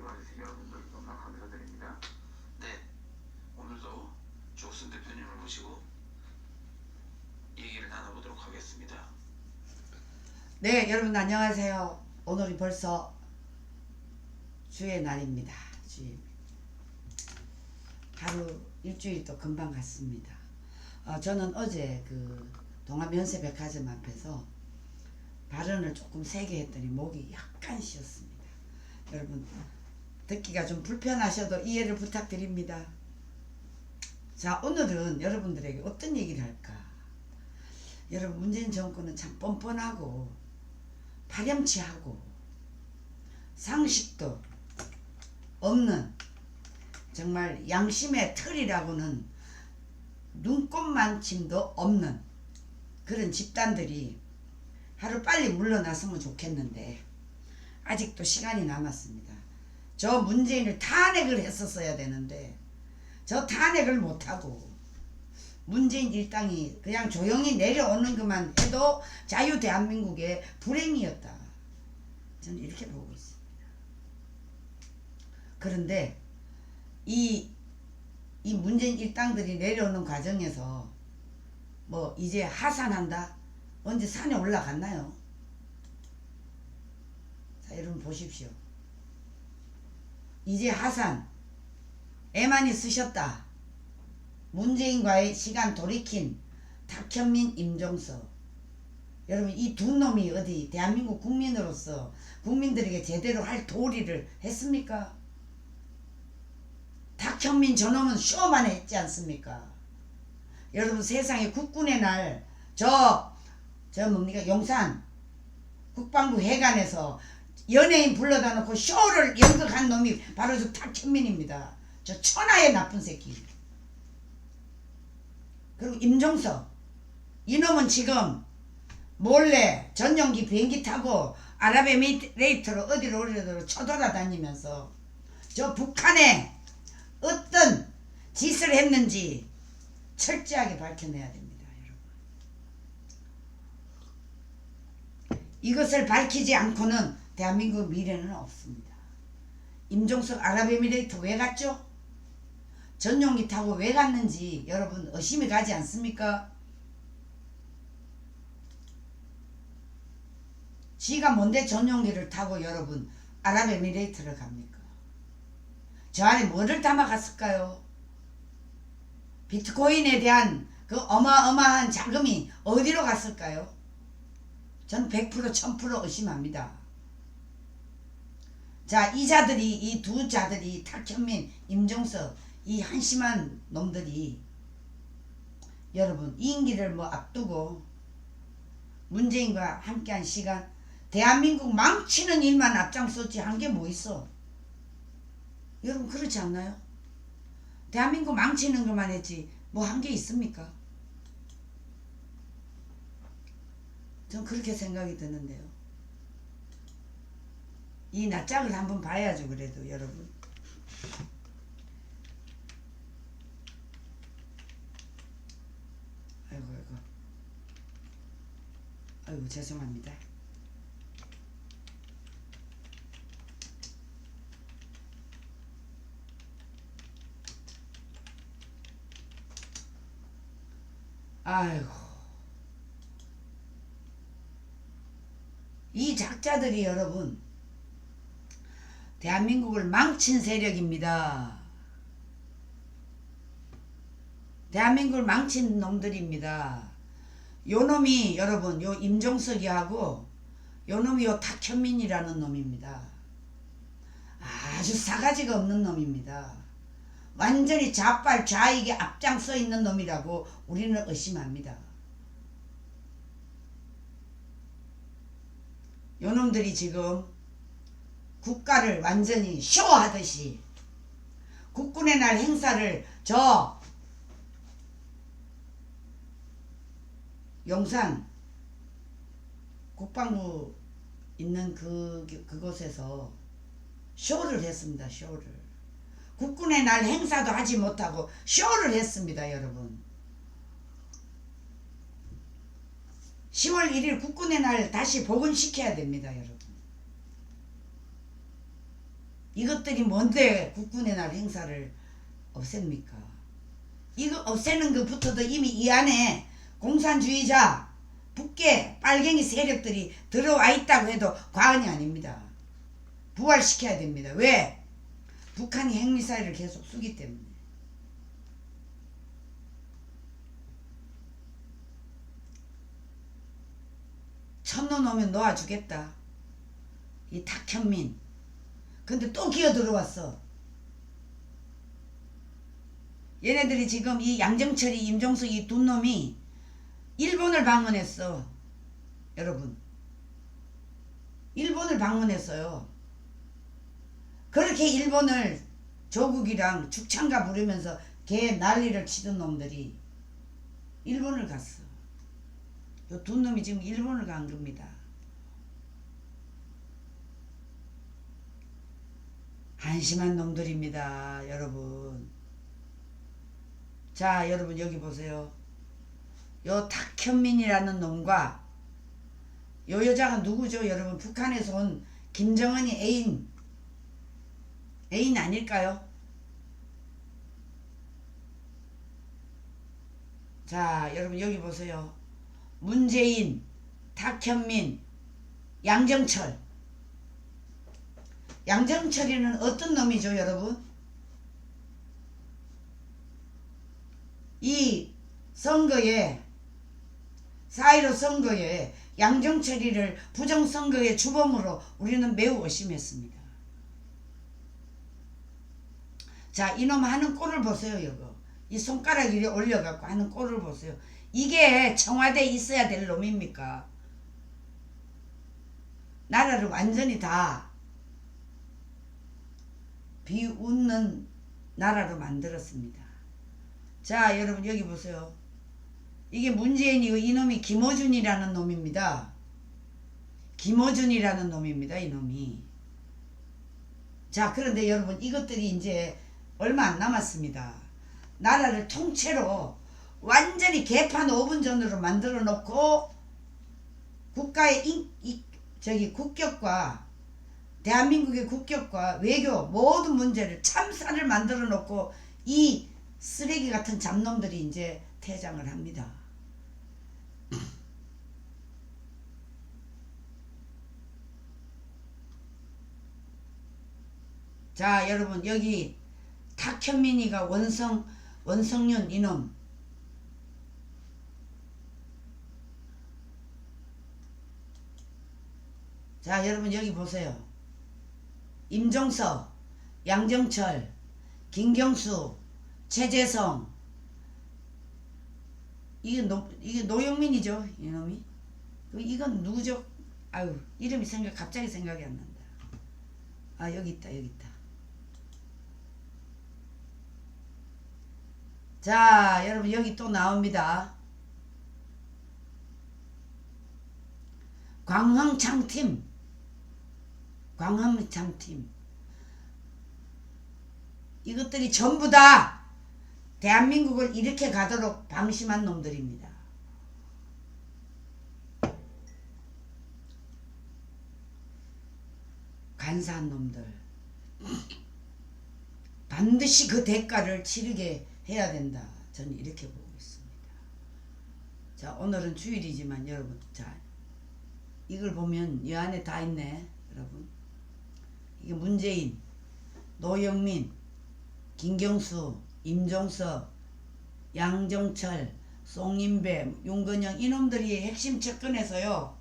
와주신 여러분들 너무나 감사드립니다. 네, 오늘도 조순 대표님을 모시고 얘기를 나눠보도록 하겠습니다. 네, 여러분 안녕하세요. 오늘이 벌써 주의 날입니다. 주의. 하루 일주일 또 금방 갔습니다. 저는 어제 그 동아면세백화점 앞에서 발언을 조금 세게 했더니 목이 약간 쉬었습니다. 여러분 듣기가 좀 불편하셔도 이해를 부탁드립니다. 자, 오늘은 여러분들에게 어떤 얘기를 할까? 여러분, 문재인 정권은 참 뻔뻔하고 파렴치하고 상식도 없는 정말 양심의 털이라고는 눈꼽만침도 없는 그런 집단들이 하루 빨리 물러났으면 좋겠는데 아직도 시간이 남았습니다. 저 문재인을 탄핵을 했었어야 되는데 저 탄핵을 못하고 문재인 일당이 그냥 조용히 내려오는 것만 해도 자유 대한민국의 불행이었다. 저는 이렇게 보고 있습니다. 그런데 이 문재인 일당들이 내려오는 과정에서 뭐 이제 하산한다? 언제 산에 올라갔나요? 자, 여러분 보십시오. 이제 하산 애만이 쓰셨다. 문재인과의 시간 돌이킨 탁현민, 임종석. 여러분 이 두 놈이 어디 대한민국 국민으로서 국민들에게 제대로 할 도리를 했습니까? 탁현민 저놈은 쇼만 했지 않습니까? 여러분 세상에 국군의 날 저 뭡니까 용산 국방부 회관에서 연예인 불러다 놓고 쇼를 연극한 놈이 바로 저 탁현민입니다. 저 천하의 나쁜 새끼. 그리고 임종석 이놈은 지금 몰래 전용기 비행기 타고 아랍에미레이트로 어디로 쳐돌아다니면서 저 북한에 어떤 짓을 했는지 철저하게 밝혀내야 됩니다. 여러분. 이것을 밝히지 않고는 대한민국 미래는 없습니다. 임종석 아랍에미레이트 왜 갔죠? 전용기 타고 왜 갔는지 여러분 의심이 가지 않습니까? 지가 뭔데 전용기를 타고 여러분 아랍에미레이트를 갑니까? 저 안에 뭐를 담아갔을까요? 비트코인에 대한 그 어마어마한 자금이 어디로 갔을까요? 전 100% 1000% 의심합니다. 자, 이 두 자들이 탁현민, 임종석 이 한심한 놈들이 여러분 임기를 뭐 앞두고 문재인과 함께한 시간 대한민국 망치는 일만 앞장섰지 한 게 뭐 있어? 여러분 그렇지 않나요? 대한민국 망치는 것만 했지 뭐 한 게 있습니까? 전 그렇게 생각이 드는데요. 이 낯짝을 한번 봐야죠. 그래도 여러분 아이고 죄송합니다. 아이고 이 작자들이 여러분 대한민국을 망친 세력입니다. 대한민국을 망친 놈들입니다. 요 놈이 여러분 요 임종석이 하고 요 놈이 요 탁현민이라는 놈입니다. 아주 싸가지가 없는 놈입니다. 완전히 좌빨 좌익에 앞장서 있는 놈이라고 우리는 의심합니다. 요 놈들이 지금 국가를 완전히 쇼하듯이 국군의 날 행사를 저 용산 국방부 있는 그곳에서 쇼를 했습니다. 쇼를. 국군의 날 행사도 하지 못하고 쇼를 했습니다. 여러분 10월 1일 국군의 날 다시 복원시켜야 됩니다. 여러분 이것들이 뭔데 국군의 날 행사를 없앱니까? 이거 없애는 것부터도 이미 이 안에 공산주의자 북계 빨갱이 세력들이 들어와 있다고 해도 과언이 아닙니다. 부활시켜야 됩니다. 왜? 북한이 핵미사일을 계속 쏘기 때문에. 첫눈 오면 놓아주겠다. 이 탁현민. 근데 또 기어 들어왔어. 얘네들이 지금 이 양정철이 임종석 이 두 놈이 일본을 방문했어. 여러분. 일본을 방문했어요. 그렇게 일본을 조국이랑 죽창가 부르면서 개 난리를 치던 놈들이 일본을 갔어. 요 두 놈이 지금 일본을 간 겁니다. 한심한 놈들입니다. 여러분. 자, 여러분 여기 보세요. 요 탁현민이라는 놈과 요 여자가 누구죠? 여러분 북한에서 온 김정은이 애인 아닐까요? 자, 여러분 여기 보세요. 문재인, 탁현민, 양정철. 양정철이는 어떤 놈이죠, 여러분? 이 선거에 4.15 선거에 양정철이를 부정선거의 주범으로 우리는 매우 의심했습니다. 자, 이놈 하는 꼴을 보세요. 이거 이 손가락 위에 올려갖고 하는 꼴을 보세요. 이게 청와대에 있어야 될 놈입니까? 나라를 완전히 다 비웃는 나라로 만들었습니다. 자, 여러분 여기 보세요. 이게 문재인이고 이놈이 김어준이라는 놈입니다. 김어준이라는 놈입니다. 이놈이. 자, 그런데 여러분 이것들이 이제 얼마 안 남았습니다. 나라를 통째로 완전히 개판 5분 전으로 만들어 놓고 국가의 국격과 대한민국의 국격과 외교 모든 문제를 참사를 만들어 놓고 이 쓰레기 같은 잡놈들이 이제 퇴장을 합니다. 자, 여러분 여기 탁현민이가 원성윤 이놈. 자, 여러분 여기 보세요. 임종석, 양정철, 김경수, 최재성. 이게 노영민이죠, 이놈이. 이건 누구죠? 아유, 이름이 갑자기 생각이 안 난다. 아, 여기 있다. 자, 여러분 여기 또 나옵니다. 광흥창팀. 이것들이 전부 다 대한민국을 이렇게 가도록 방심한 놈들입니다. 간사한 놈들. 반드시 그 대가를 치르게 해야 된다. 저는 이렇게 보고 있습니다. 자, 오늘은 주일이지만 여러분, 자, 이걸 보면 이 안에 다 있네. 여러분, 이게 문재인, 노영민, 김경수, 임종석, 양정철, 송인배, 윤건영 이놈들이 핵심 접근해서요.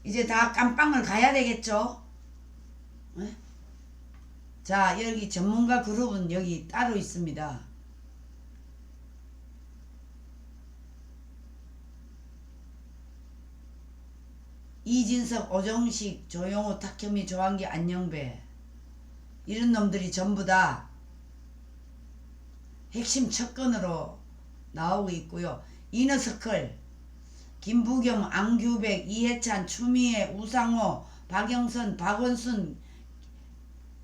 이제 다 깜빵을 가야 되겠죠. 네? 자, 여기 전문가 그룹은 여기 따로 있습니다. 이진석, 오정식, 조용호, 탁현미, 조한기, 안영배 이런 놈들이 전부 다 핵심 척건으로 나오고 있고요. 이너서클, 김부겸, 안규백, 이해찬, 추미애, 우상호, 박영선, 박원순,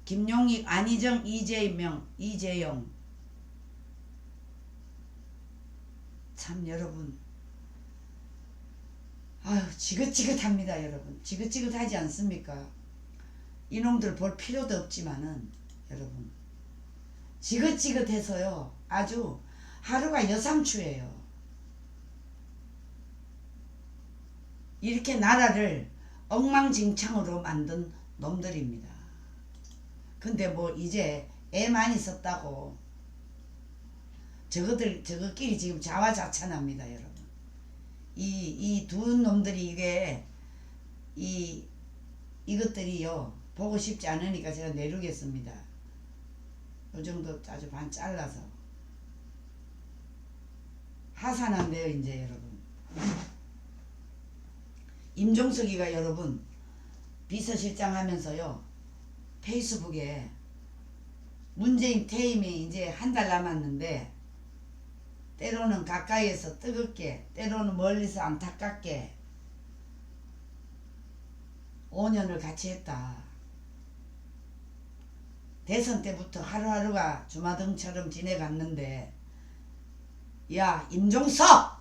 김용익, 안희정, 이재영. 참 여러분, 아유 지긋지긋합니다. 여러분 지긋지긋하지 않습니까? 이놈들 볼 필요도 없지만은 여러분 지긋지긋해서요 아주 하루가 여삼추예요. 이렇게 나라를 엉망진창으로 만든 놈들입니다. 근데 뭐 이제 애 많이 썼다고 저거끼리 지금 자화자찬합니다 여러분. 이 두 놈들이 이것들이요 보고 싶지 않으니까 제가 내리겠습니다. 요 정도 아주 반 잘라서 하산한대요 이제 여러분. 임종석이가 여러분 비서실장 하면서요 페이스북에 문재인 퇴임이 이제 한 달 남았는데 때로는 가까이에서 뜨겁게 때로는 멀리서 안타깝게 5년을 같이 했다. 대선 때부터 하루하루가 주마등처럼 지내갔는데 야 임종석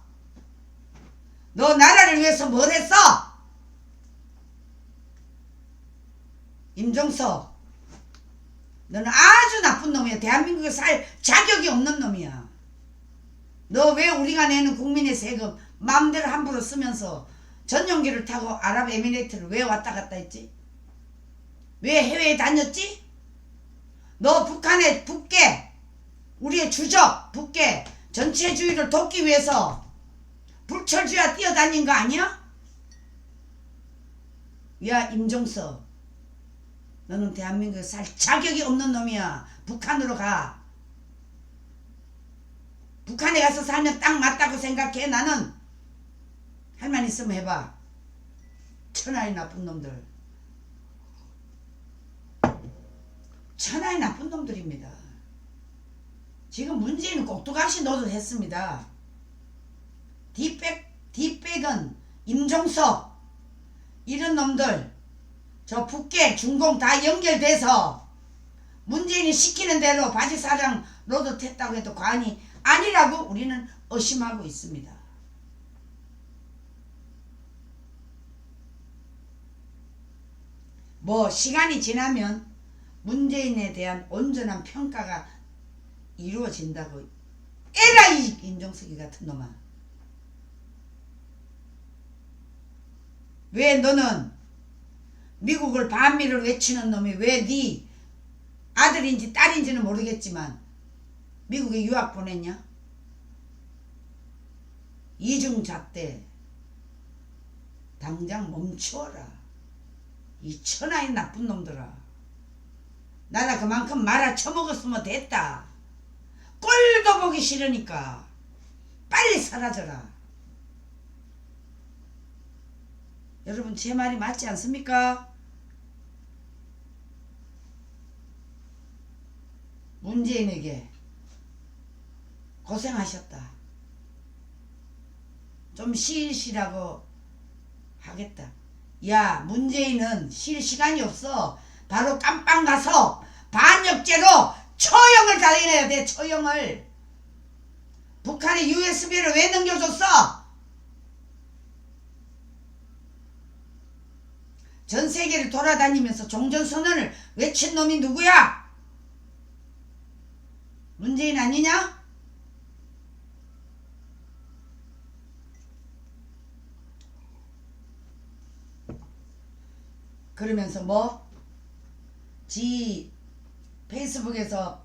너 나라를 위해서 뭘 했어? 임종석 너는 아주 나쁜 놈이야. 대한민국에 살 자격이 없는 놈이야. 너 왜 우리가 내는 국민의 세금 마음대로 함부로 쓰면서 전용기를 타고 아랍에미레이트를 왜 왔다 갔다 했지? 왜 해외에 다녔지? 너 북한의 북계 우리의 주적 북계 전체주의를 돕기 위해서 불철주야 뛰어다닌 거 아니야? 야 임종석 너는 대한민국에 살 자격이 없는 놈이야. 북한으로 가. 북한에 가서 살면 딱 맞다고 생각해. 나는 할 말 있으면 해봐. 천하의 나쁜 놈들. 천하의 나쁜 놈들입니다. 지금 문재인은 꼭두각시 노릇했습니다. 뒷백은 임종석 이런 놈들 저 북계 중공 다 연결돼서 문재인이 시키는 대로 바지사장 노릇했다고 해도 과언이 아니라고 우리는 의심하고 있습니다. 뭐 시간이 지나면 문재인에 대한 온전한 평가가 이루어진다고 에라 이 임종석이 같은 놈아. 왜 너는 미국을 반미를 외치는 놈이 왜 네 아들인지 딸인지는 모르겠지만 미국에 유학 보냈냐? 이중잣대 당장 멈추어라. 이 천하의 나쁜 놈들아. 나라 그만큼 말아 처먹었으면 됐다. 꼴도 보기 싫으니까 빨리 사라져라. 여러분 제 말이 맞지 않습니까? 문재인에게 고생하셨다. 좀 쉬시라고 하겠다. 야 문재인은 쉴 시간이 없어. 바로 깜빵 가서 반역죄로 처형을 달려내야 돼. 처형을. 북한에 USB를 왜 넘겨줬어? 전 세계를 돌아다니면서 종전선언을 외친 놈이 누구야? 문재인 아니냐? 그러면서 뭐? 지 페이스북에서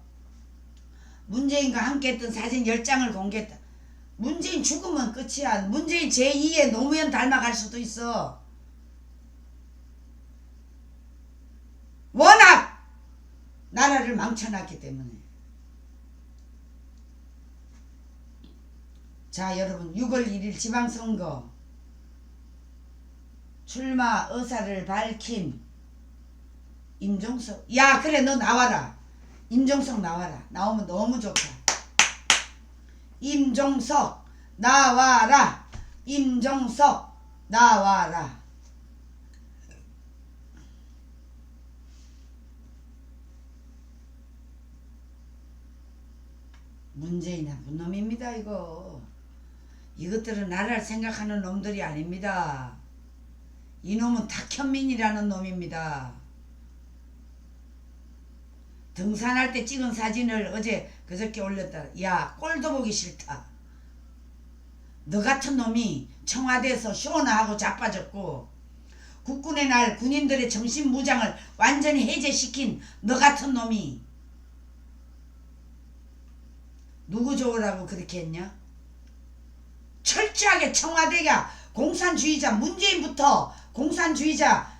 문재인과 함께 했던 사진 10장을 공개했다. 문재인 죽으면 끝이야. 문재인 제2의 노무현 닮아갈 수도 있어. 워낙 나라를 망쳐놨기 때문에. 자 여러분 6월 1일 지방선거 출마 의사를 밝힌 임종석. 야 그래 너 나와라. 임종석 나와라. 나오면 너무 좋다. 임종석 나와라. 임종석 나와라. 문재인 나쁜 놈입니다. 이것들은 나라를 생각하는 놈들이 아닙니다. 이놈은 탁현민이라는 놈입니다. 등산할 때 찍은 사진을 어제 그저께 올렸다. 야, 꼴도 보기 싫다. 너 같은 놈이 청와대에서 쇼나 하고 자빠졌고 국군의 날 군인들의 정신무장을 완전히 해제시킨 너 같은 놈이 누구 좋으라고 그렇게 했냐? 철저하게 청와대가 공산주의자 문재인부터 공산주의자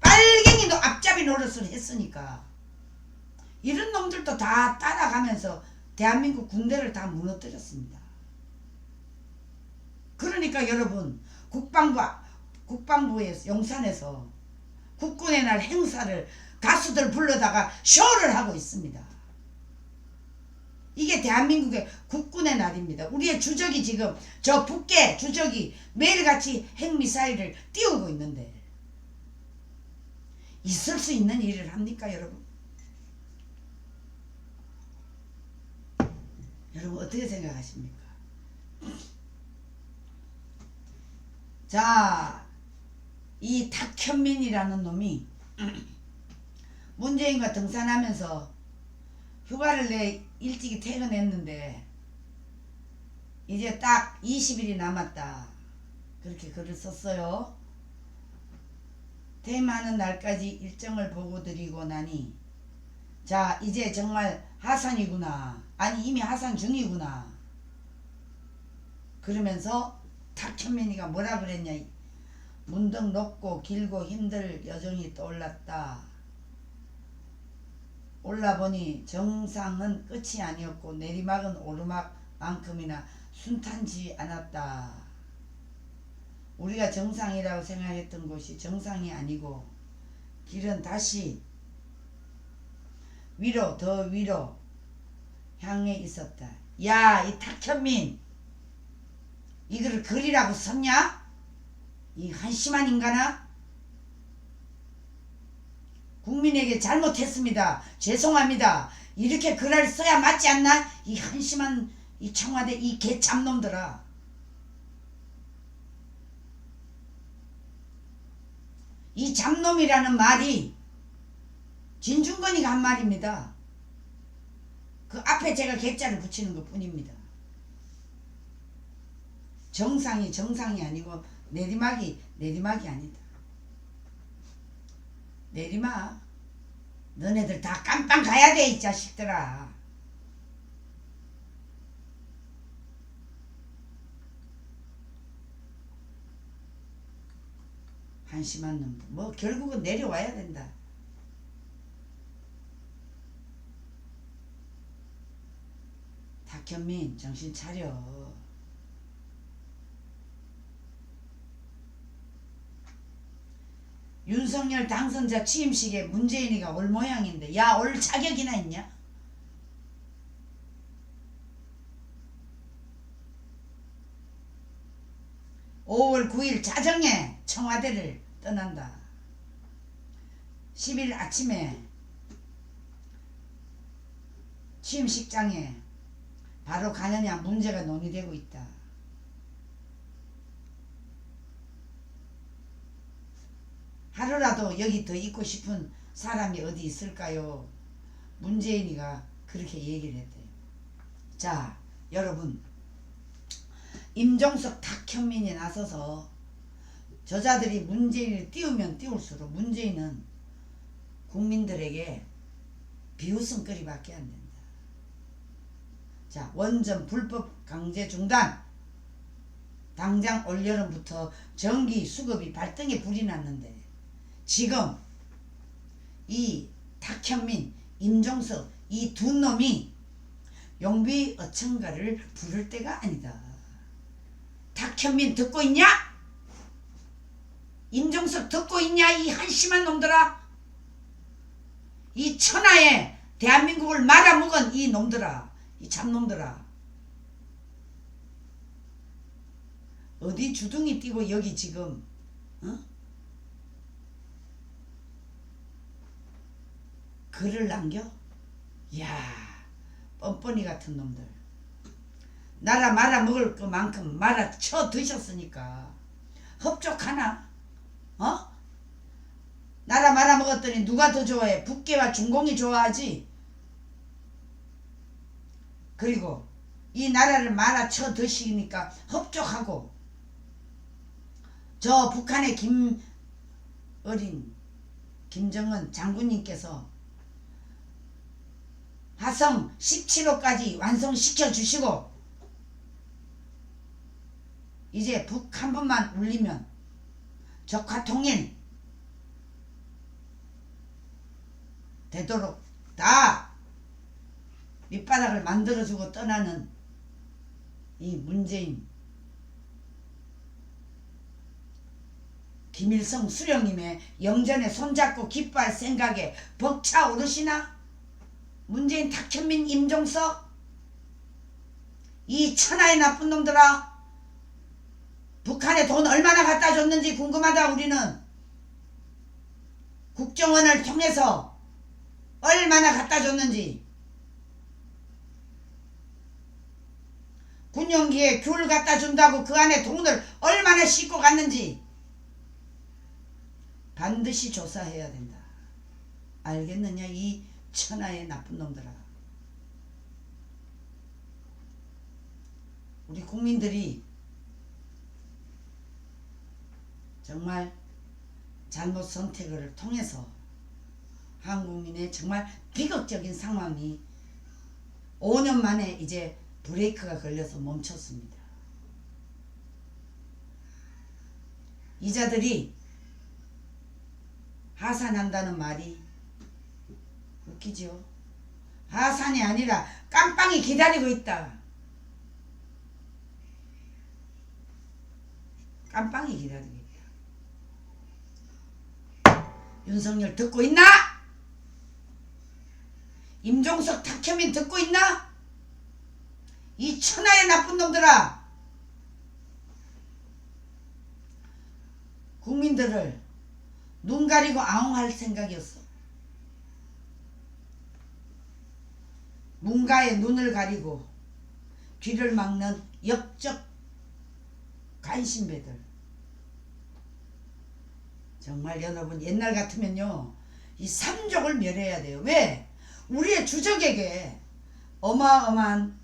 빨갱이도 앞잡이 노릇을 했으니까 이런 놈들도 다 따라가면서 대한민국 군대를 다 무너뜨렸습니다. 그러니까 여러분 국방부에서 용산에서 국군의 날 행사를 가수들 불러다가 쇼를 하고 있습니다. 이게 대한민국의 국군의 날입니다. 우리의 주적이 지금 저 북계 주적이 매일같이 핵미사일을 띄우고 있는데 있을 수 있는 일을 합니까 여러분? 여러분 어떻게 생각하십니까? 자, 이 탁현민이라는 놈이 문재인과 등산하면서 휴가를 내 일찍이 퇴근했는데 이제 딱 20일이 남았다. 그렇게 글을 썼어요. 퇴임하는 날까지 일정을 보고 드리고 나니 자 이제 정말 하산이구나. 아니 이미 하산 중이구나. 그러면서 탁현민이가 뭐라 그랬냐. 문득 높고 길고 힘들 여정이 떠올랐다. 올라보니 정상은 끝이 아니었고 내리막은 오르막만큼이나 순탄치 않았다. 우리가 정상이라고 생각했던 곳이 정상이 아니고 길은 다시 위로 더 위로 향해 있었다. 야, 이 탁현민 이거를 글이라고 썼냐? 이 한심한 인간아? 국민에게 잘못했습니다. 죄송합니다. 이렇게 글을 써야 맞지 않나? 이 한심한 이 청와대 이 개참놈들아. 이 잡놈이라는 말이 진중권이가 한 말입니다. 그 앞에 제가 개자를 붙이는 것 뿐입니다. 정상이 정상이 아니고 내리막이 아니다. 내리막 너네들 다 깜빵 가야 돼 이 자식들아. 한심한 놈들 뭐 결국은 내려와야 된다. 탁현민 정신 차려. 윤석열 당선자 취임식에 문재인이가 올 모양인데 야, 올 자격이나 있냐? (5월 9일) 자정에 청와대를 떠난다. 10일 아침에 취임식장에 바로 가느냐 문제가 논의되고 있다. 하루라도 여기 더 있고 싶은 사람이 어디 있을까요? 문재인이가 그렇게 얘기를 했대요. 자, 여러분 임종석 탁현민이 나서서 저자들이 문재인을 띄우면 띄울수록 문재인은 국민들에게 비웃음거리밖에 안 된다. 자, 원전 불법 강제 중단. 당장 올여름부터 전기 수급이 발등에 불이 났는데 지금 이 탁현민, 임종석 이 두 놈이 용비 어천가를 부를 때가 아니다. 탁현민 듣고 있냐? 임종석 듣고 있냐? 이 한심한 놈들아. 이 천하에 대한민국을 말아먹은 이 놈들아. 이 잡놈들아. 어디 주둥이 띄고 여기 지금 글을 남겨? 야, 뻔뻔이 같은 놈들. 나라 말아먹을 것만큼 말아 쳐 드셨으니까 흡족하나? 나라 말아먹었더니 누가 더 좋아해? 북계와 중공이 좋아하지? 그리고 이 나라를 말아쳐 드시니까 흡족하고 저 북한의 김정은 장군님께서 화성 17호까지 완성시켜 주시고 이제 북 한 번만 울리면 적화통일 되도록 다 밑바닥을 만들어주고 떠나는 이 문재인 김일성 수령님의 영전에 손잡고 기뻐할 생각에 벅차오르시나? 문재인, 탁현민, 임종석 이 천하의 나쁜 놈들아, 북한에 돈 얼마나 갖다 줬는지 궁금하다. 우리는 국정원을 통해서 얼마나 갖다 줬는지, 군용기에 귤 갖다 준다고 그 안에 돈을 얼마나 싣고 갔는지 반드시 조사해야 된다. 알겠느냐 이 천하의 나쁜 놈들아. 우리 국민들이 정말 잘못 선택을 통해서 한국민의 정말 비극적인 상황이 5년 만에 이제 브레이크가 걸려서 멈췄습니다. 이자들이 하산한다는 말이 웃기죠. 하산이 아니라 깜빵이 기다리고 있다. 깜빵이 기다리고 있다. 윤석열 듣고 있나? 임종석, 탁현민 듣고 있나? 이 천하의 나쁜 놈들아, 국민들을 눈 가리고 아웅할 생각이었어. 문가에 눈을 가리고 귀를 막는 역적 간신배들. 정말 여러분 옛날 같으면요 이 삼족을 멸해야 돼요. 왜? 우리의 주적에게 어마어마한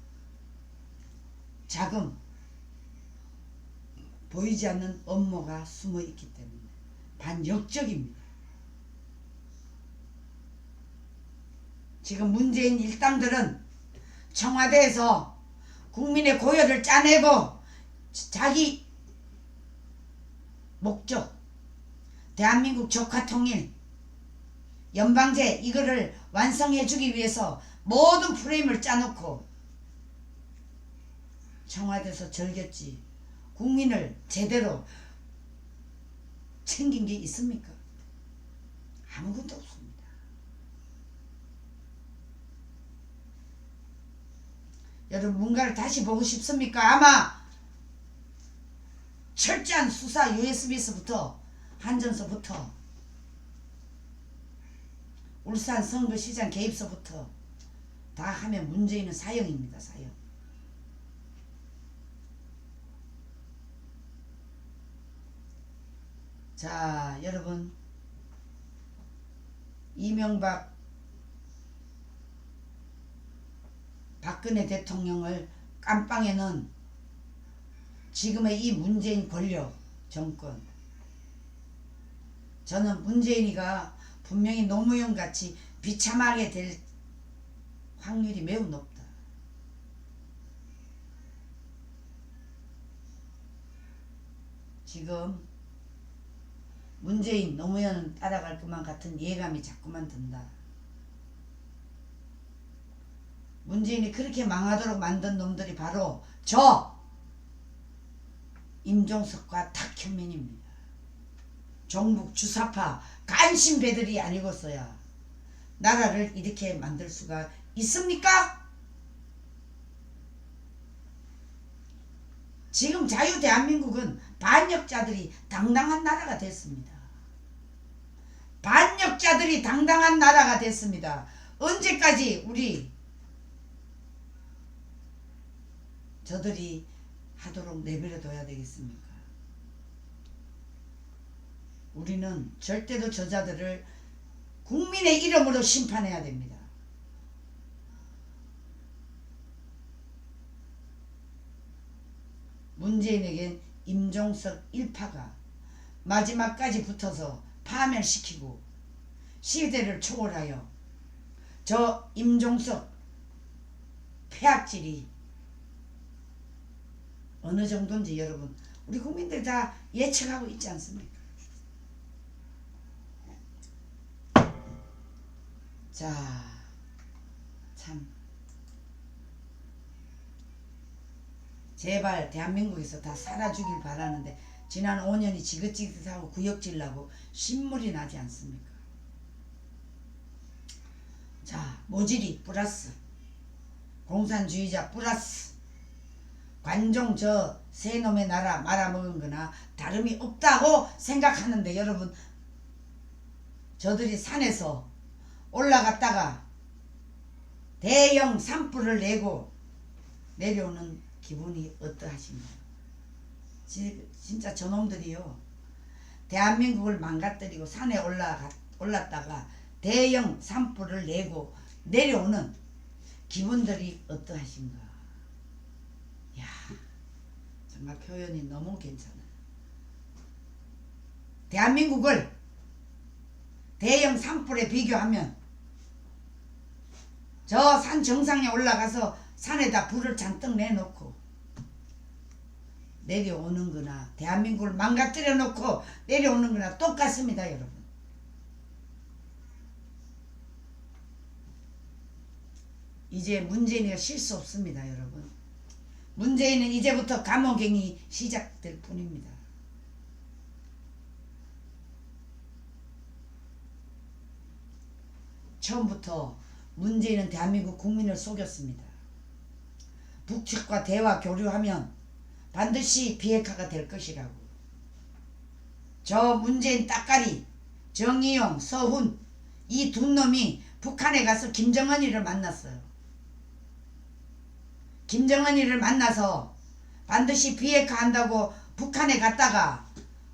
자금, 보이지 않는 업무가 숨어 있기 때문에 반역적입니다. 지금 문재인 일당들은 청와대에서 국민의 고열을 짜내고 자기 목적, 대한민국 적화통일, 연방제 이거를 완성해 주기 위해서 모든 프레임을 짜놓고 청와대에서 절겼지 국민을 제대로 챙긴 게 있습니까? 아무것도 없습니다. 여러분 뭔가를 다시 보고 싶습니까? 아마 철저한 수사 USB서부터 한전서부터 울산 선거시장 개입서부터 다 하면 문재인은 사형입니다. 사형. 자, 여러분 이명박 박근혜 대통령을 깜빵에 넣은 지금의 이 문재인 권력 정권, 저는 문재인이가 분명히 노무현같이 비참하게 될 확률이 매우 높다. 지금 문재인, 노무현은 따라갈 것만 같은 예감이 자꾸만 든다. 문재인이 그렇게 망하도록 만든 놈들이 바로 저 임종석과 탁현민입니다. 종북 주사파 간신배들이 아니고서야 나라를 이렇게 만들 수가 있습니까? 지금 자유 대한민국은 반역자들이 당당한 나라가 됐습니다. 반역자들이 당당한 나라가 됐습니다. 언제까지 우리 저들이 하도록 내버려둬야 되겠습니까? 우리는 절대로 저자들을 국민의 이름으로 심판해야 됩니다. 문재인에겐 임종석 일파가 마지막까지 붙어서 파멸시키고 시대를 초월하여 저 임종석 폐악질이 어느 정도인지 여러분 우리 국민들 다 예측하고 있지 않습니까? 자, 참 제발 대한민국에서 다 살아주길 바라는데 지난 5년이 지긋지긋하고 구역질나고 신물이 나지 않습니까? 자, 모질이 플러스 공산주의자 플러스 관종 저 새놈의 나라 말아먹은 거나 다름이 없다고 생각하는데 여러분 저들이 산에서 올라갔다가 대형 산불을 내고 내려오는 기분이 어떠하신가요? 진짜 저놈들이요 대한민국을 망가뜨리고 산에 올랐다가 대형 산불을 내고 내려오는 기분들이 어떠하신가? 야, 정말 표현이 너무 괜찮아요. 대한민국을 대형 산불에 비교하면 저 산 정상에 올라가서 산에다 불을 잔뜩 내놓고 내려오는 거나 대한민국을 망가뜨려 놓고 내려오는 거나 똑같습니다. 여러분 이제 문재인이가 실수 없습니다. 여러분 문재인은 이제부터 감옥행이 시작될 뿐입니다. 처음부터 문재인은 대한민국 국민을 속였습니다. 북측과 대화 교류하면 반드시 비핵화가 될 것이라고. 저 문재인 따까리 정의용 서훈 이 두 놈이 북한에 가서 김정은이를 만났어요. 김정은이를 만나서 반드시 비핵화한다고 북한에 갔다가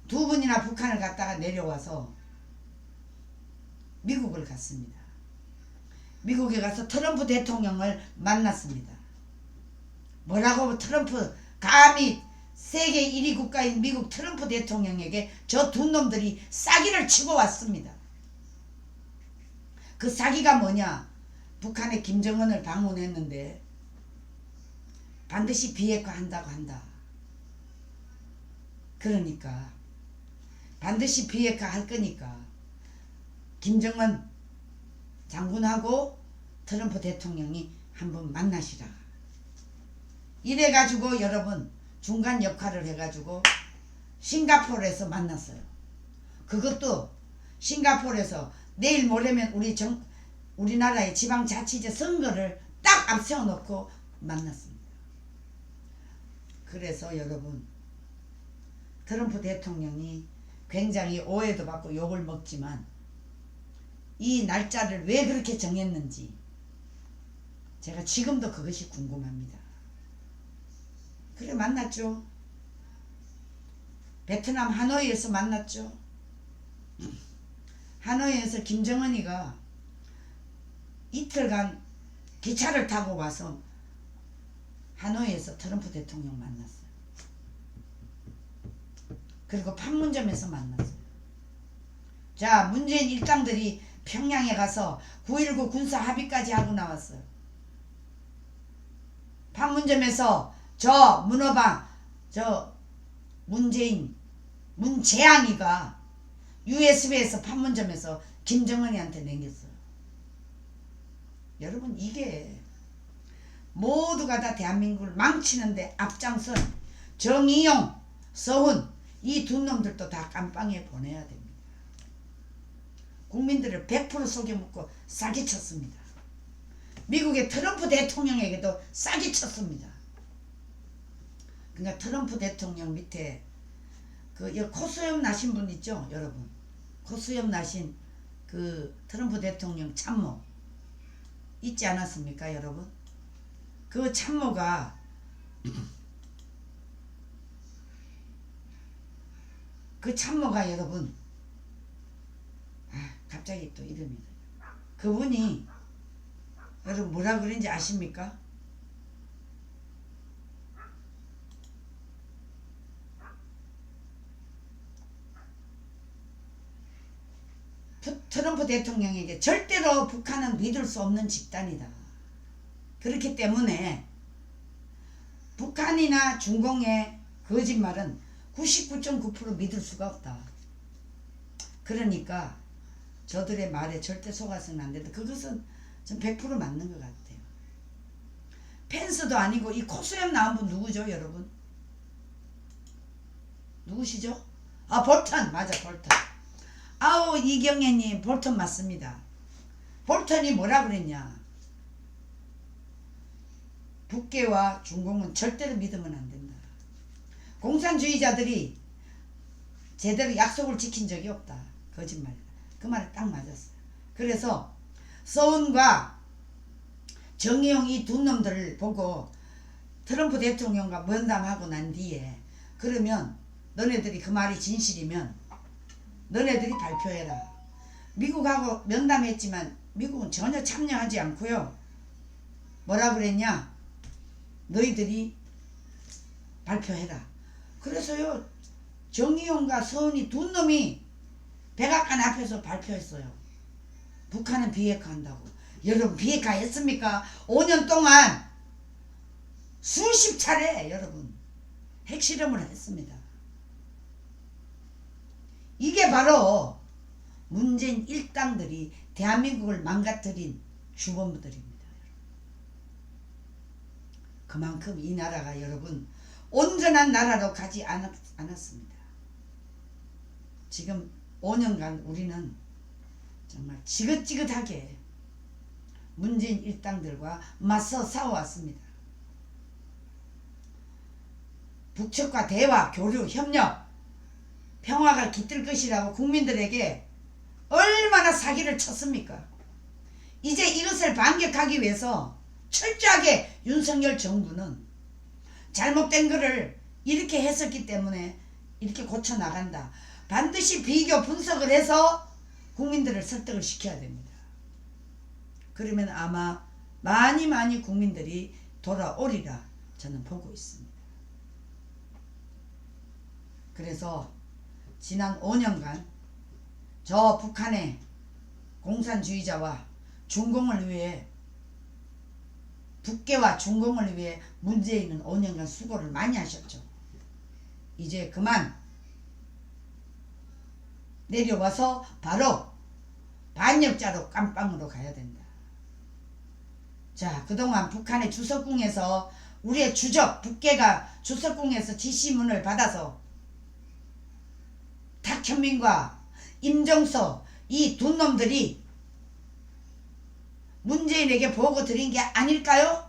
두 분이나 북한을 갔다가 내려와서 미국을 갔습니다. 미국에 가서 트럼프 대통령을 만났습니다. 뭐라고 트럼프 감히 세계 1위 국가인 미국 트럼프 대통령에게 저 두 놈들이 싸기를 치고 왔습니다. 그 싸기가 뭐냐? 북한의 김정은을 방문했는데 반드시 비핵화한다고 한다. 그러니까 반드시 비핵화할 거니까 김정은 장군하고 트럼프 대통령이 한번 만나시라. 이래가지고 여러분 중간 역할을 해가지고 싱가포르에서 만났어요. 그것도 싱가포르에서 내일 모레면 우리나라의 지방자치제 선거를 딱 앞세워놓고 만났습니다. 그래서 여러분 트럼프 대통령이 굉장히 오해도 받고 욕을 먹지만 이 날짜를 왜 그렇게 정했는지 제가 지금도 그것이 궁금합니다. 그래 만났죠. 베트남 하노이에서 만났죠. 하노이에서 김정은이가 이틀간 기차를 타고 와서 하노이에서 트럼프 대통령 만났어요. 그리고 판문점에서 만났어요. 자, 문재인 일당들이 평양에 가서 9.19 군사 합의까지 하고 나왔어요. 판문점에서 저 문어방 저 문재양이가 USB에서 판문점에서 김정은이한테 남겼어요. 여러분 이게 모두가 다 대한민국을 망치는데 앞장선 정의용, 서훈 이 두 놈들도 다 깜빵에 보내야 됩니다. 국민들을 100% 속여먹고 사기쳤습니다. 미국의 트럼프 대통령에게도 사기쳤습니다. 그러니까 트럼프 대통령 밑에 그 코수염 나신 분 있죠, 여러분. 코수염 나신 그 트럼프 대통령 참모 있지 않았습니까, 여러분? 그 참모가 여러분 갑자기 또 이름이 그분이 여러분 뭐라 그런지 아십니까? 트럼프 대통령에게 절대로 북한은 믿을 수 없는 집단이다. 그렇기 때문에 북한이나 중공의 거짓말은 99.9% 믿을 수가 없다. 그러니까 저들의 말에 절대 속아서는 안 된다. 그것은 전 100% 맞는 것 같아요. 펜스도 아니고 이 코수염 나온 분 누구죠, 여러분? 누구시죠? 아, 볼턴. 맞아, 볼턴. 아우, 이경애님, 볼턴 맞습니다. 볼턴이 뭐라 그랬냐? 북계와 중공은 절대로 믿으면 안 된다. 공산주의자들이 제대로 약속을 지킨 적이 없다. 거짓말이다. 그 말에 딱 맞았어요. 그래서 서운과 정의용 이 두 놈들을 보고 트럼프 대통령과 면담하고 난 뒤에 그러면 너네들이 그 말이 진실이면 너네들이 발표해라. 미국하고 면담했지만 미국은 전혀 참여하지 않고요. 뭐라 그랬냐? 너희들이 발표해라. 그래서요, 정의용과 서운이 두 놈이 백악관 앞에서 발표했어요. 북한은 비핵화한다고. 여러분, 비핵화했습니까? 5년 동안 수십 차례 여러분 핵실험을 했습니다. 이게 바로 문재인 일당들이 대한민국을 망가뜨린 주범들입니다. 그만큼 이 나라가 여러분 온전한 나라로 가지 않았습니다. 지금 5년간 우리는 정말 지긋지긋하게 문재인 일당들과 맞서 싸워왔습니다. 북측과 대화, 교류, 협력, 평화가 깃들 것이라고 국민들에게 얼마나 사기를 쳤습니까? 이제 이것을 반격하기 위해서 철저하게 윤석열 정부는 잘못된 것을 이렇게 했었기 때문에 이렇게 고쳐나간다. 반드시 비교 분석을 해서 국민들을 설득을 시켜야 됩니다. 그러면 아마 많이 국민들이 돌아오리라 저는 보고 있습니다. 그래서 지난 5년간 저 북한의 공산주의자와 중공을 위해 북계와 중공을 위해 문재인은 5년간 수고를 많이 하셨죠. 이제 그만 내려와서 바로 반역자로 깜빵으로 가야 된다. 자, 그동안 북한의 주석궁에서 우리의 주적 북계가 주석궁에서 지시문을 받아서 탁현민과 임종석 이 두 놈들이 문재인에게 보고 드린 게 아닐까요?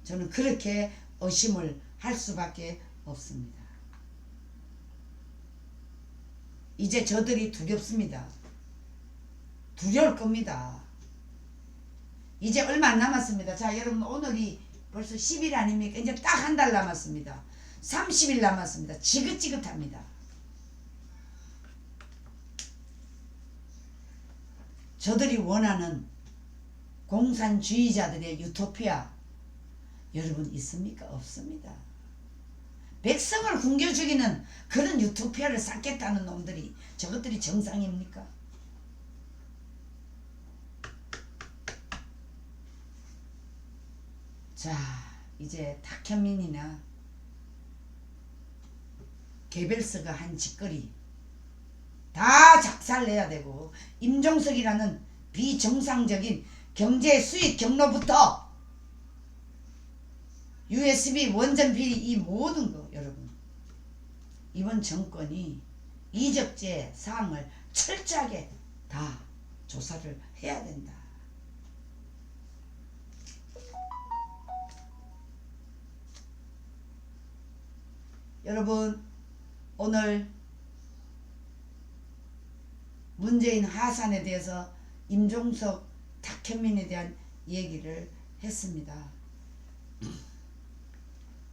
저는 그렇게 의심을 할 수밖에 없습니다. 이제 저들이 두렵습니다. 두려울 겁니다. 이제 얼마 안 남았습니다. 자, 여러분, 오늘이 벌써 10일 아닙니까? 이제 딱 한 달 남았습니다. 30일 남았습니다. 지긋지긋합니다. 저들이 원하는 공산주의자들의 유토피아 여러분 있습니까? 없습니다. 백성을 굶겨 죽이는 그런 유토피아를 쌓겠다는 놈들이 저것들이 정상입니까? 자, 이제 탁현민이나 개별스가 한 짓거리 다 작살내야 되고 임종석이라는 비정상적인 경제 수익 경로부터 USB 원전 비리 이 모든 거 여러분 이번 정권이 이적재 사항을 철저하게 다 조사를 해야 된다. 여러분 오늘 문재인 하산에 대해서 임종석 탁현민에 대한 얘기를 했습니다.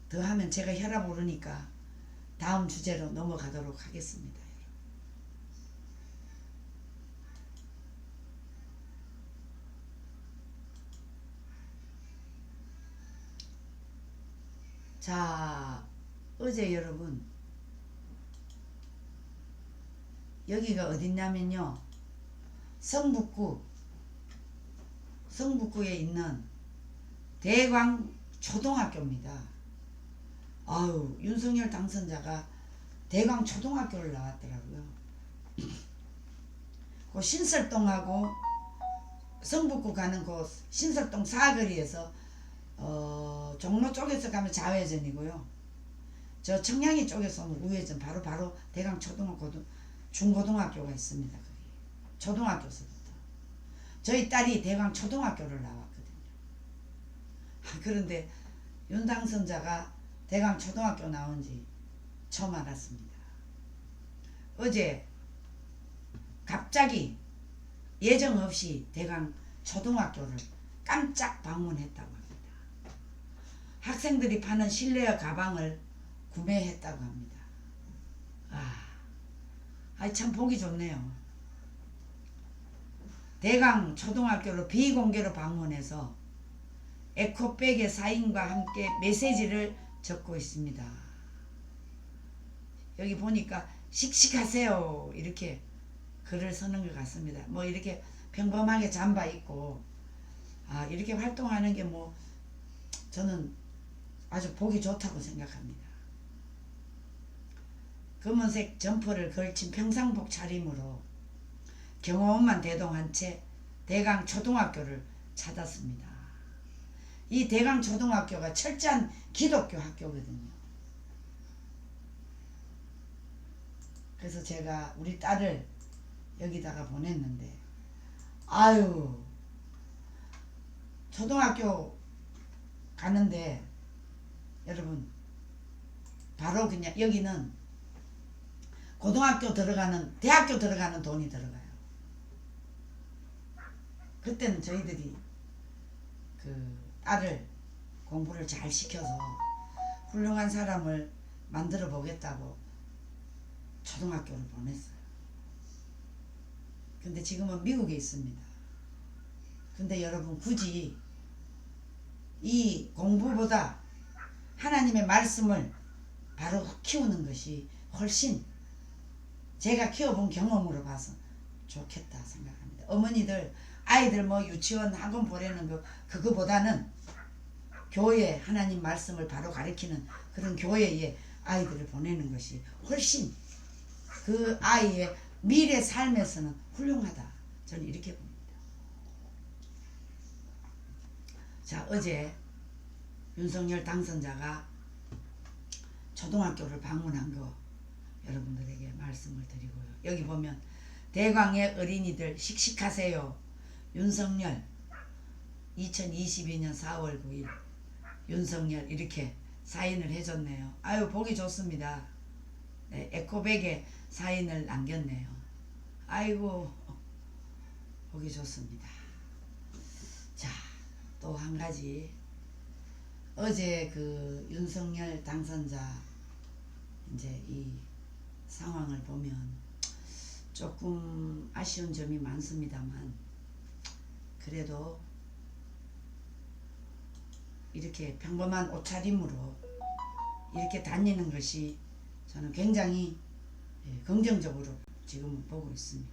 더 하면 제가 혈압 오르니까 다음 주제로 넘어가도록 하겠습니다. 자, 어제 여러분 여기가 어딨냐면요, 성북구에 있는 대광 초등학교입니다. 아유, 윤석열 당선자가 대광 초등학교를 나왔더라고요. 그 신설동하고 성북구 가는 그 신설동 사거리에서 종로 쪽에서 가면 좌회전이고요. 저 청량리 쪽에서 오면 우회전, 바로 대광 중고등학교가 있습니다. 거기 초등학교서부터 저희 딸이 대광 초등학교를 나왔거든요. 그런데 윤 당선자가 대광 초등학교 나온지 처음 알았습니다. 어제 갑자기 예정 없이 대광 초등학교를 깜짝 방문했다고 합니다. 학생들이 파는 실내화 가방을 구매했다고 합니다. 참 보기 좋네요. 대광 초등학교로 비공개로 방문해서 에코백의 사인과 함께 메시지를 적고 있습니다. 여기 보니까 씩씩하세요 이렇게 글을 쓰는 것 같습니다. 뭐 이렇게 평범하게 잠바 입고 이렇게 활동하는 게 뭐 저는 아주 보기 좋다고 생각합니다. 검은색 점퍼를 걸친 평상복 차림으로 경호원만 대동한 채 대광 초등학교를 찾았습니다. 이 대광 초등학교가 철저한 기독교 학교거든요. 그래서 제가 우리 딸을 여기다가 보냈는데, 아유, 초등학교 가는데 여러분 바로 그냥 여기는 고등학교 들어가는, 대학교 들어가는 돈이 들어가요. 그때는 저희들이 그 딸을 공부를 잘 시켜서 훌륭한 사람을 만들어 보겠다고 초등학교를 보냈어요. 근데 지금은 미국에 있습니다. 근데 여러분, 굳이 이 공부보다 하나님의 말씀을 바로 키우는 것이 훨씬 제가 키워본 경험으로 봐서 좋겠다 생각합니다. 어머니들 아이들 뭐 유치원 학원 보내는 거 그거보다는 교회 하나님 말씀을 바로 가르치는 그런 교회에 아이들을 보내는 것이 훨씬 그 아이의 미래 삶에서는 훌륭하다. 저는 이렇게 봅니다. 자, 어제 윤석열 당선자가 초등학교를 방문한 거 여러분들에게 말씀을 드리고요. 여기 보면 대광의 어린이들 씩씩하세요. 윤석열 2022년 4월 9일 윤석열 이렇게 사인을 해줬네요. 아유, 보기 좋습니다. 네, 에코백에 사인을 남겼네요. 아이고, 보기 좋습니다. 자, 또 한 가지, 어제 그 윤석열 당선자 이제 이 상황을 보면 조금 아쉬운 점이 많습니다만, 그래도 이렇게 평범한 옷차림으로 이렇게 다니는 것이 저는 굉장히 긍정적으로 지금 보고 있습니다.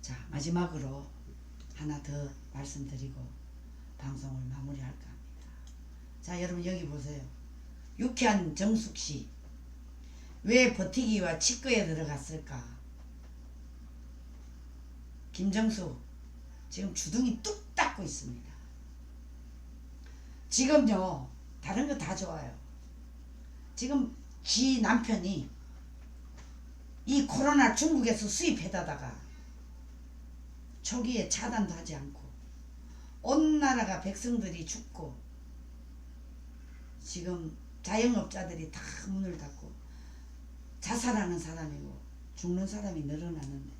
자, 마지막으로 하나 더 말씀드리고 방송을 마무리할까 합니다. 자, 여러분 여기 보세요. 유쾌한 정숙씨 왜 버티기와 치과에 들어갔을까? 김정숙 지금 주둥이 뚝 닦고 있습니다. 지금요, 다른 거 다 좋아요. 지금 지 남편이 이 코로나 중국에서 수입해다가 초기에 차단도 하지 않고 온 나라가 백성들이 죽고 지금 자영업자들이 다 문을 닫고 자살하는 사람이고 죽는 사람이 늘어나는데,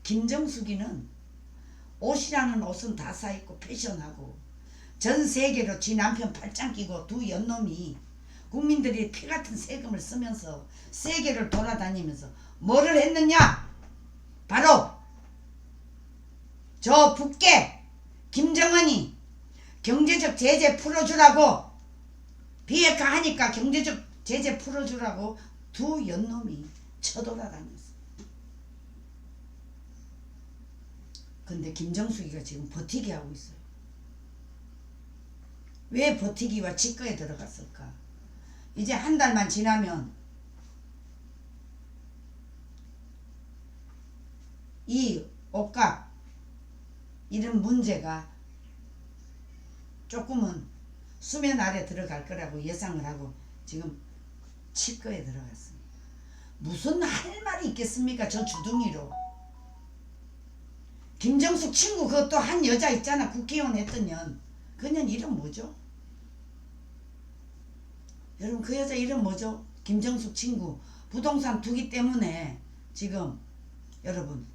김정숙이는 옷이라는 옷은 다 사입고 패션하고 전 세계로 지 남편 팔짱 끼고 두 연놈이 국민들이 피같은 세금을 쓰면서 세계를 돌아다니면서 뭐를 했느냐? 바로 저 북계 김정은이 경제적 제재 풀어주라고, 비핵화 하니까 경제적 제재 풀어주라고 두 연놈이 쳐돌아다녔어. 근데 김정숙이가 지금 버티기 하고 있어요. 왜 버티기와 치과에 들어갔을까? 이제 한 달만 지나면 이 옷값 이런 문제가 조금은 수면 아래 들어갈 거라고 예상을 하고 지금 치과에 들어갔습니다. 무슨 할 말이 있겠습니까? 저 주둥이로. 김정숙 친구 그것도 한 여자 있잖아. 국회의원 했던 년. 그 년 이름 뭐죠? 여러분 그 여자 이름 뭐죠? 김정숙 친구. 부동산 투기 때문에 지금 여러분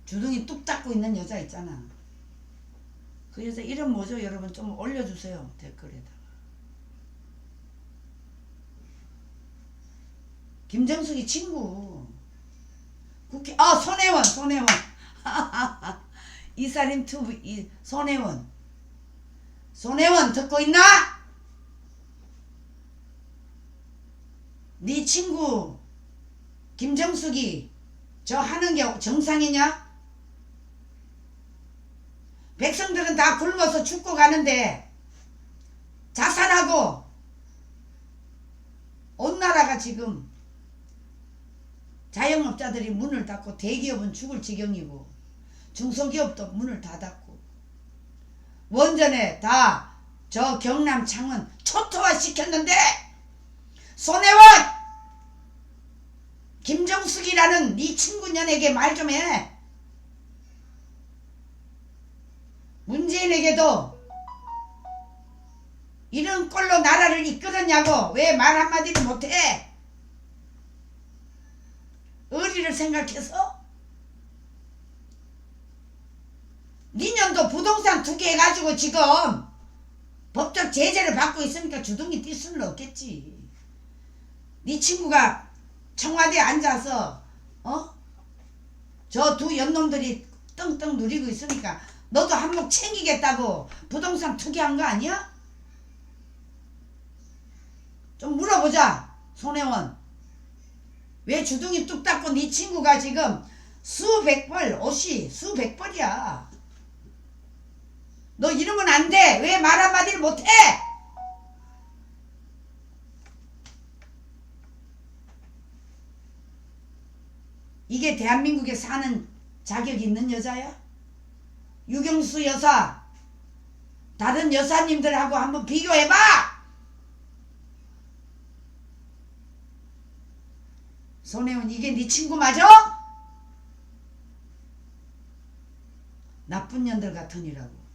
주둥이 뚝 닦고 있는 여자 있잖아. 그 여자 이름 뭐죠? 여러분 좀 올려주세요. 댓글에다가. 김정숙이 친구. 국회 손혜원. 이사림 투브 손혜원 듣고 있나? 네 친구 김정숙이 저 하는 게 정상이냐? 백성들은 다 굶어서 죽고 가는데 자살하고 온 나라가 지금 자영업자들이 문을 닫고 대기업은 죽을 지경이고 중소기업도 문을 다 닫고 원전에 다 저 경남 창원 초토화 시켰는데 손혜원 김정숙이라는 네 친구년에게 말 좀 해. 문재인에게도 이런 꼴로 나라를 이끌었냐고 왜 말 한마디를 못해? 의리를 생각해서? 니년도 부동산 투기 해가지고 지금 법적 제재를 받고 있으니까 주둥이 뛸 수는 없겠지. 네 친구가 청와대에 앉아서 저 두 연놈들이 떵떵 누리고 있으니까 너도 한몫 챙기겠다고 부동산 투기한 거 아니야? 좀 물어보자. 손혜원 왜 주둥이 뚝 닦고 네 친구가 지금 수백 벌 옷이 수백 벌이야. 너 이러면 안 돼. 왜 말 한마디를 못해? 이게 대한민국에 사는 자격이 있는 여자야? 유경수 여사 다른 여사님들하고 한번 비교해봐. 손혜원 이게 네 친구 맞아? 나쁜 년들 같으니라고.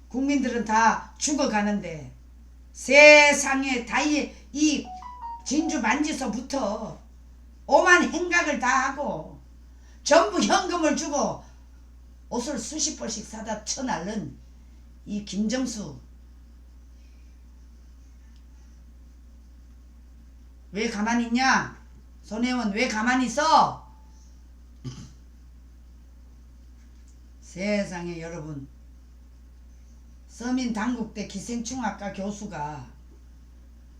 국민들은 다 죽어가는데 세상에 다 이 진주 만지서부터 오만 행각을 다 하고 전부 현금을 주고 옷을 수십 벌씩 사다 쳐날른 이 김정수 왜 가만히 있냐? 손혜원 왜 가만히 있어? 세상에 여러분 서민당국대 기생충학과 교수가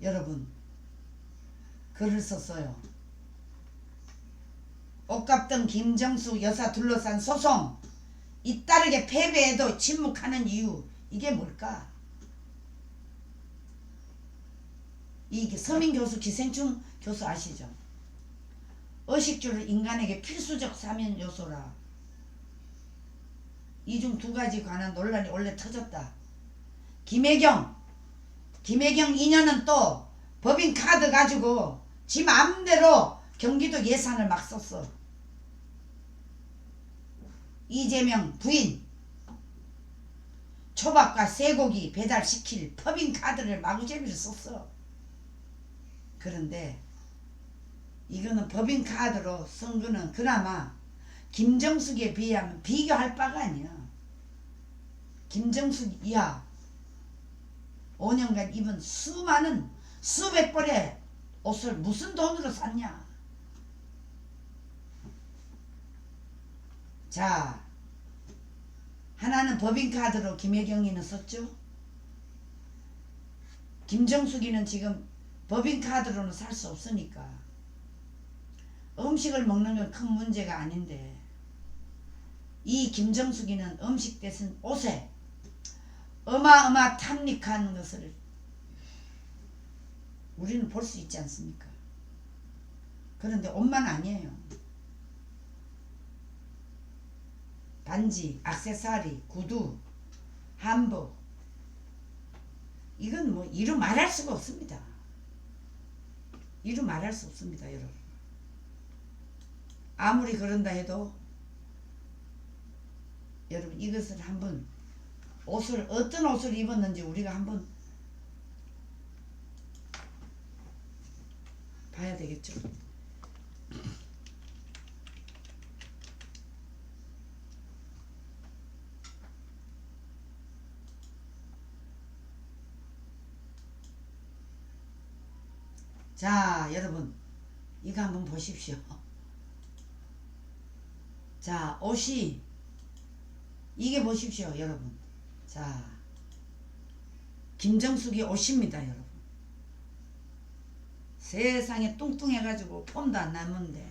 여러분 글을 썼어요. 옷값 등 김정수 여사 둘러싼 소송 잇따르게 패배해도 침묵하는 이유 이게 뭘까? 이 서민교수 기생충 교수 아시죠? 의식주를 인간에게 필수적 사면 요소라. 이 중 두 가지 관한 논란이 원래 터졌다. 김혜경 인연은 또 법인카드 가지고 지 맘대로 경기도 예산을 막 썼어. 이재명 부인 초밥과 쇠고기 배달시킬 법인카드를 마구잡이로 썼어. 그런데 이거는 법인카드로 쓴 거는 그나마 김정숙에 비하면 비교할 바가 아니야. 김정숙 이하 5년간 입은 수많은 수백 벌의 옷을 무슨 돈으로 샀냐. 자, 하나는 법인카드로 김혜경이는 썼죠. 김정숙이는 지금 법인카드로는 살 수 없으니까 음식을 먹는 건 큰 문제가 아닌데 이 김정숙이는 음식 대신 옷에 어마어마 탐닉한 것을 우리는 볼 수 있지 않습니까? 그런데 옷만 아니에요. 반지, 액세서리, 구두, 한복, 이건 뭐 이루 말할 수가 없습니다. 이루 말할 수 없습니다, 여러분. 아무리 그런다 해도 여러분 이것을 한번 어떤 옷을 입었는지 우리가 한번 봐야 되겠죠. 자, 여러분 이거 한번 보십시오. 자, 옷이 이게 보십시오, 여러분. 자, 김정숙이 옷입니다, 여러분. 세상에 뚱뚱해가지고 폼도 안 남는데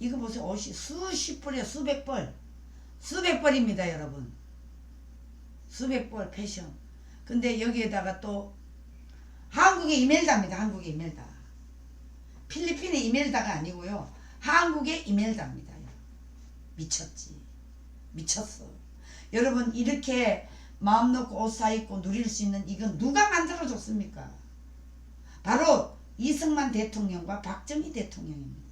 이거 보세요. 옷이 수십 벌에 수백 벌입니다, 여러분. 수백 벌 패션. 근데 여기에다가 또 한국의 이멜다입니다. 한국의 이멜다. 필리핀의 이멜다가 아니고요. 한국의 이멜다입니다. 미쳤지. 미쳤어. 여러분 이렇게 마음 놓고 옷 사입고 누릴 수 있는 이건 누가 만들어줬습니까? 바로 이승만 대통령과 박정희 대통령입니다.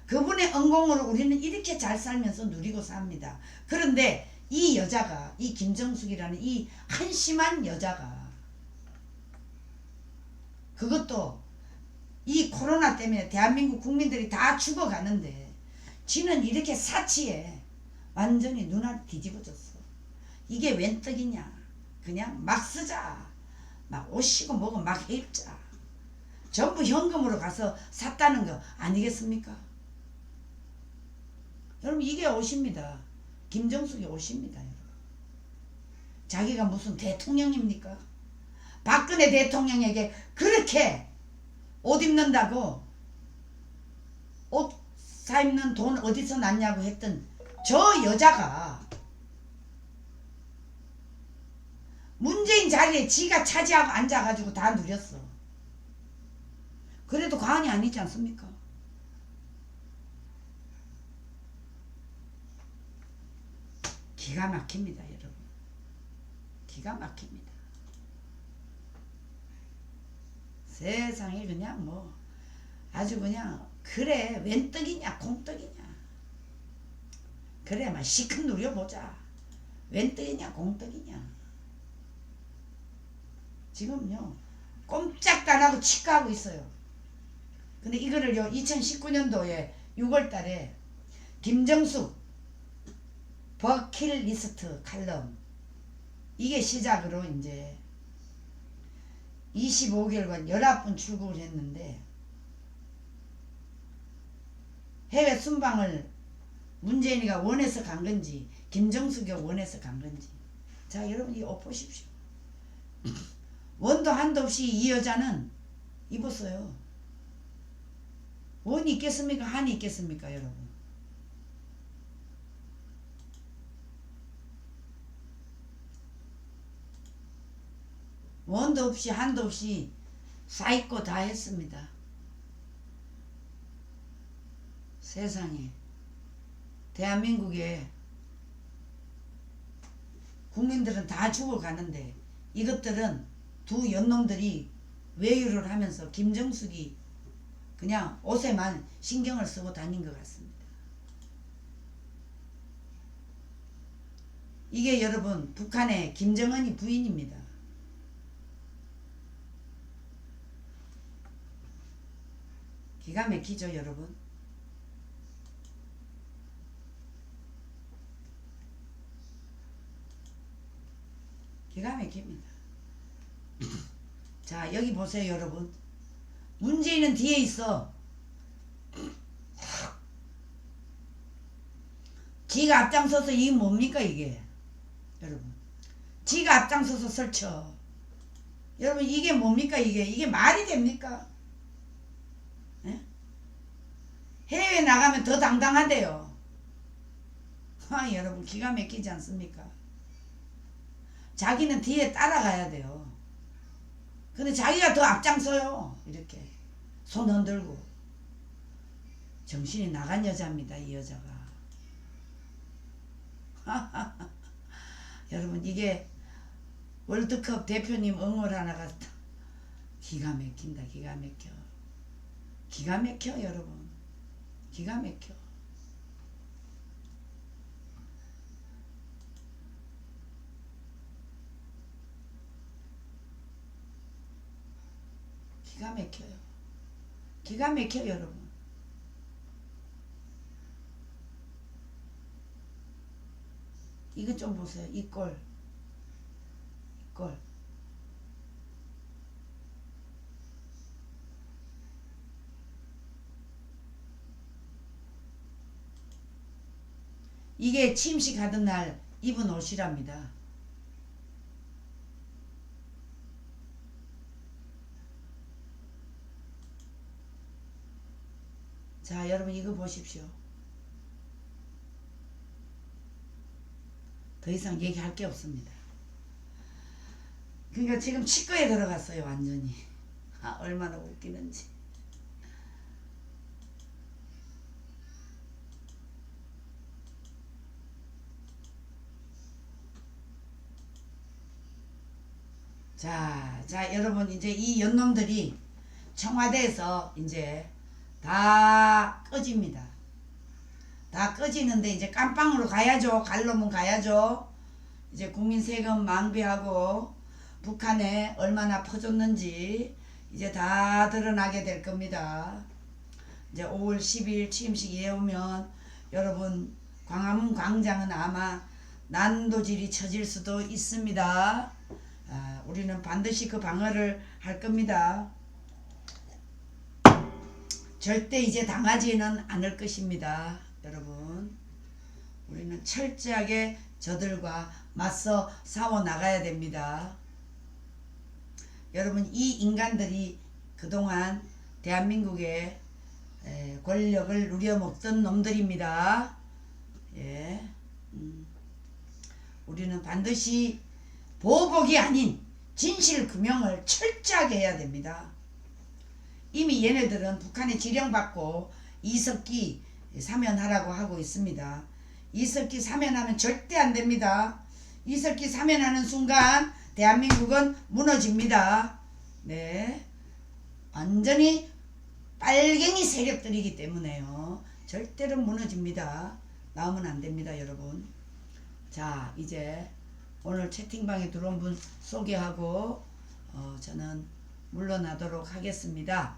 그분의恩공으로 우리는 이렇게 잘 살면서 누리고 삽니다. 그런데 이 여자가, 이 김정숙이라는 이 한심한 여자가, 그것도 이 코로나 때문에 대한민국 국민들이 다 죽어가는데 지는 이렇게 사치에 완전히 눈알 뒤집어졌어. 이게 웬 떡이냐. 그냥 막 쓰자. 막 옷이고 뭐고 막 입자. 전부 현금으로 가서 샀다는 거 아니겠습니까? 여러분 이게 옷입니다. 김정숙의 옷입니다. 여러분. 자기가 무슨 대통령입니까? 박근혜 대통령에게 그렇게 옷 입는다고 옷 사입는 돈 어디서 났냐고 했던 저 여자가 문재인 자리에 지가 차지하고 앉아가지고 다 누렸어. 그래도 과언이 아니지 않습니까? 기가 막힙니다, 여러분. 기가 막힙니다. 세상에 그냥 뭐 아주 그냥 그래 웬 떡이냐 공떡이냐. 그래 막 시큰 누려보자. 웬 떡이냐 공떡이냐. 지금요 꼼짝도 안하고 치과하고 있어요. 근데 이거를요 2019년도에 6월달에 김정숙 버킷리스트 칼럼 이게 시작으로 이제 25개월간 19번 출국을 했는데 해외 순방을 문재인이가 원해서 간 건지 김정숙이 원해서 간 건지. 자 여러분 이 옷 보십시오. 원도 한도 없이 이 여자는 입었어요. 원이 있겠습니까? 한이 있겠습니까? 여러분. 원도 없이 한도 없이 쌓입고 다 했습니다. 세상에 대한민국에 국민들은 다 죽어가는데 이것들은 두 연놈들이 외유를 하면서 김정숙이 그냥 옷에만 신경을 쓰고 다닌 것 같습니다. 이게 여러분 북한의 김정은이 부인입니다. 기가 막히죠 여러분. 기가 막힙니다. 자 여기 보세요 여러분. 문재인은 뒤에 있어. 지가 앞장서서 이게 뭡니까 이게 여러분. 지가 앞장서서 설쳐. 여러분 이게 뭡니까 이게 말이 됩니까? 에? 해외 나가면 더 당당하대요. 여러분 기가 막히지 않습니까? 자기는 뒤에 따라가야 돼요. 근데 자기가 더 앞장서요. 이렇게 손 흔들고. 정신이 나간 여자입니다. 이 여자가. 여러분 이게 월드컵 대표님 응원 하나가 기가 막힌다. 기가 막혀. 기가 막혀 여러분. 기가 막혀. 기가 막혀요. 기가 막혀 여러분. 이거 좀 보세요. 이 꼴. 이 꼴. 이게 취임식 하던 날 입은 옷이랍니다. 자 여러분 이거 보십시오. 더 이상 얘기할 게 없습니다. 그러니까 지금 치과에 들어갔어요. 완전히. 얼마나 웃기는지. 자 여러분 이제 이 연놈들이 청와대에서 이제 다 꺼집니다. 다 꺼지는데 이제 깜빵으로 가야죠. 갈 놈은 가야죠. 이제 국민 세금 망비하고 북한에 얼마나 퍼줬는지 이제 다 드러나게 될 겁니다. 이제 5월 10일 취임식에 오면 여러분 광화문 광장은 아마 난도질이 쳐질 수도 있습니다. 우리는 반드시 그 방어를 할 겁니다. 절대 이제 당하지는 않을 것입니다. 여러분 우리는 철저하게 저들과 맞서 싸워 나가야 됩니다. 여러분 이 인간들이 그동안 대한민국의 권력을 누려먹던 놈들입니다. 예. 우리는 반드시 보복이 아닌 진실규명을 철저하게 해야 됩니다. 이미 얘네들은 북한에 지령받고 이석기 사면하라고 하고 있습니다. 이석기 사면하면 절대 안됩니다. 이석기 사면하는 순간 대한민국은 무너집니다. 네, 완전히 빨갱이 세력들이기 때문에요. 절대로 무너집니다. 나오면 안됩니다 여러분. 자 이제 오늘 채팅방에 들어온 분 소개하고 저는 물러나도록 하겠습니다.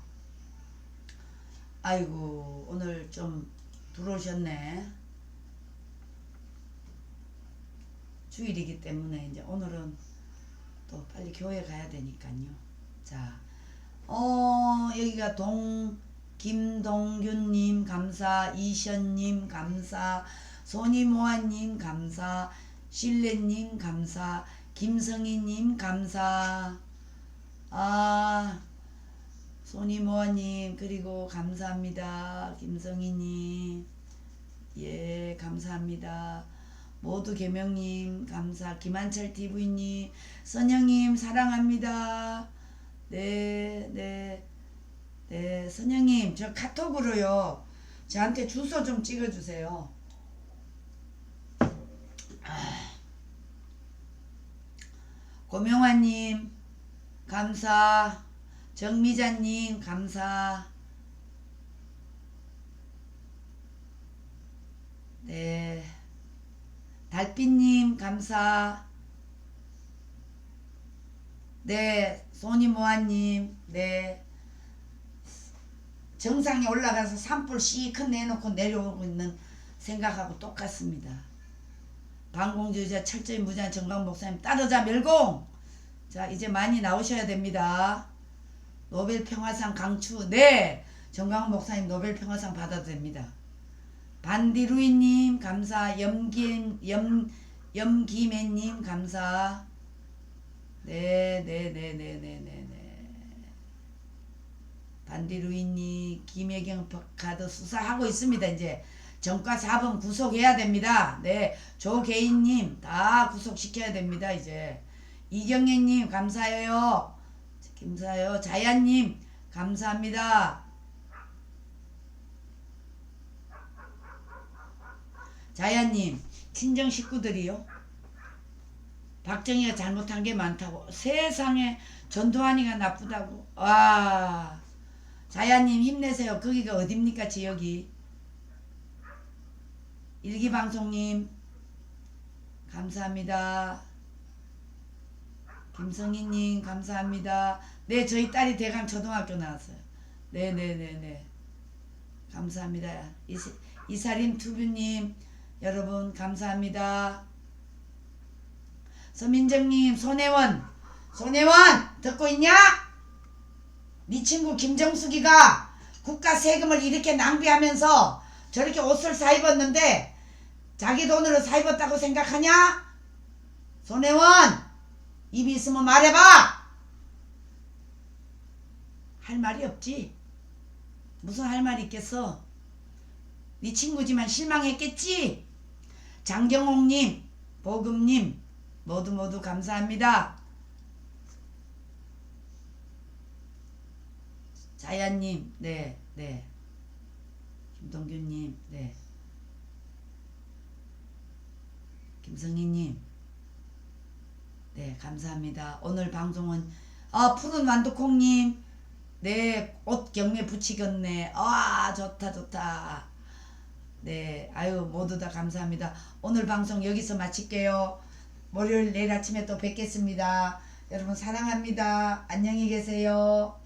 아이고 오늘 좀 들어오셨네. 주일이기 때문에 이제 오늘은 또 빨리 교회 가야 되니까요. 자, 여기가 김동균님 감사, 이션님 감사, 소니모아님 감사, 신뢰님 감사, 김성희님 감사. 소니모아님 그리고 감사합니다. 김성희님 예 감사합니다. 모두 계명님 감사, 김한철TV님, 선영님 사랑합니다. 네, 선영님 저 카톡으로요 저한테 주소 좀 찍어주세요. 고명환님 감사, 정미자님 감사. 네, 달빛님 감사. 네, 소니모아님 네, 정상에 올라가서 산불 시큰 내놓고 내려오고 있는 생각하고 똑같습니다. 반공주의자 철저히 무지한 정강 목사님 따르자 멸공. 자 이제 많이 나오셔야 됩니다. 노벨 평화상 강추. 네, 정강 목사님 노벨 평화상 받아도 됩니다. 반디루이님 감사, 염기매님 감사. 네. 반디루이니 김혜경 카드 수사하고 있습니다. 이제 정가 4번 구속해야 됩니다. 네, 조개인님 다 구속시켜야 됩니다. 이제 이경애님 감사해요. 감사해요. 자야님 감사합니다. 자야님 친정 식구들이요. 박정희가 잘못한 게 많다고. 세상에 전두환이가 나쁘다고. 와, 자야님 힘내세요. 거기가 어딥니까 지역이. 일기방송님 감사합니다. 김성희님 감사합니다. 네, 저희 딸이 대강 초등학교 나왔어요. 네네네네 감사합니다. 이사림 투뷰님 여러분 감사합니다. 서민정님 손혜원 듣고 있냐? 네 친구 김정숙이가 국가 세금을 이렇게 낭비하면서 저렇게 옷을 사 입었는데 자기 돈으로 사 입었다고 생각하냐? 손혜원 입이 있으면 말해봐. 할 말이 없지. 무슨 할 말이 있겠어. 네 친구지만 실망했겠지. 장경옥님 보금님 모두 감사합니다. 자야님 네 김동규님 네 김성희님 네 감사합니다. 오늘 방송은 푸른 완두콩님 네 옷 경매 붙이겠네. 좋다. 네 아유 모두 다 감사합니다. 오늘 방송 여기서 마칠게요. 월요일 내일 아침에 또 뵙겠습니다. 여러분 사랑합니다. 안녕히 계세요.